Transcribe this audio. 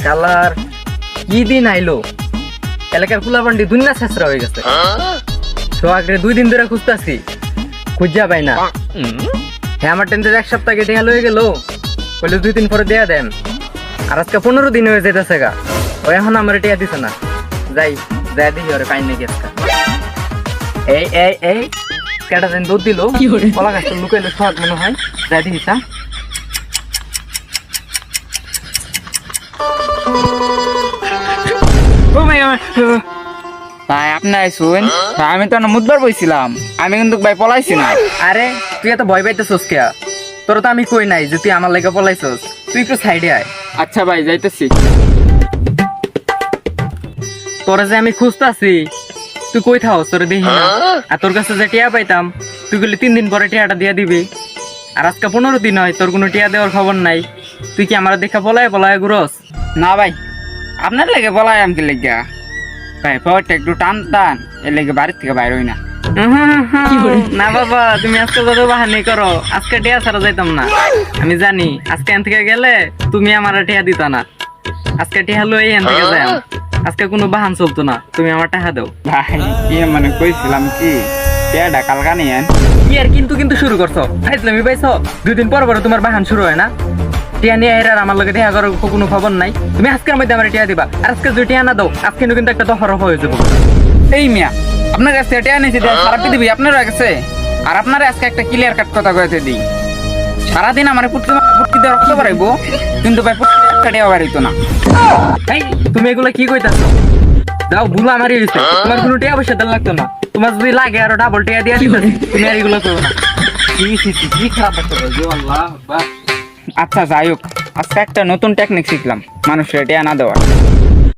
Colour কি দিন আইলো, এলাকার কুলাপান্ডি দুনিয়া শেষরা হয়ে গেছে। সোহাগরে 2 দিন ধরে খুঁজতেছি, খুঁজা পাই না। হ্যাঁ, আমার টেন্টে 1 সপ্তাহ কেটে হয়ে গেল, বলে 2 দিন পরে দেয়া দেন। আর আজকে 15 দিন হয়ে যেতেছে গা, ও এখন আমার টিয়া দিছে না। যাই যাই দেখি ওরে পাই নাকি আজকে। এই এই এই কেটা দিন দুধ দিল, কলা গাছটা লুকাইলো সোহাগ মনে হয়। যাই দেখি তা। ও মাই গড, ভাই আপনি আইসুন। আমি তো মুদবার বইছিলাম, আমি কিন্তু ভাই পলাইছি না। আরে তুই এত ভয় পাইতেছস কে? তোর তো আমি কই নাই যে তুই আমার লাগে পলাইছস। তুই একটু সাইডে আয়। আচ্ছা ভাই যাইতেছি। তোরা যে আমি খুঁজতাছি, তুই কই থাকস? তোরে দেখি না। আর তোর কাছে যে টিয়া পাইতাম, তুই বলি 3 দিন পরে টিয়াটা দিয়া দিবি। আর আজকে 15 দিন হয়, তোর কোনো টিয়া দেওয়ার খবর নাই। তুই কি আমার দেখা পলায় পলায় ঘুরস? না ভাই, আপনার লেগে পলাই আমি লেগে ভাই পরটা একটু টান টান এর লেগে বাড়ির থেকে বাইর হই না। না বাবা, তুমি আজকে যত বাহানি করো, আজকে টিয়া ছাড়া যাইতাম না। আমি জানি আজকে এখান থেকে গেলে তুমি আমার টিয়া দিতা না। আজকে টিয়া লই এখান থেকে যাই। আজকে কোনো বাহান চলতো না, তুমি আমার টাকা দাও। ভাই কি মানে কইছিলাম কি টেয়াটা কালকা নিয়েন। কি আর কিন্তু কিন্তু শুরু করছো? ফাইজলামি পাইছো? 2 দিন পর পরে তোমার বাহান শুরু হয় না? টিয়া নিয়ে এর আর আমার লগে টিয়া করার কোনো খবর নাই। তুমি আজকের মধ্যে আমার টিয়া দিবা। আর আজকে যদি টিয়া না দাও, আজকে কিন্তু একটা দফারফা হয়ে যাবো। এই মিয়া আপনার কাছে টেয়া নিয়েছি সারা পৃথিবী আপনার কাছে। আর আপনার আজকে একটা ক্লিয়ার কাট কথা কয়েছে দিই, সারাদিন আমার পুটকি দিয়ে রক্ত বাড়াইবো, কিন্তু ভাই পুটকি একটা টেয়া বাড়াইতো না। এই তুমি এগুলা কি কইতাছো? যাও, ভুল আমারই হইছে। তোমার কোনো টিয়া পয়সা দেওয়া লাগতো না। তোমার যদি লাগে আরো ডাবল টিয়া দিয়া দিতেছি। তুমি আর এগুলো করো না। কি খারাপ লাগতো আল্লাহ। আচ্ছা যাই হোক, আজকে একটা নতুন টেকনিক শিখলাম মানুষের টেয়া না দেওয়ার।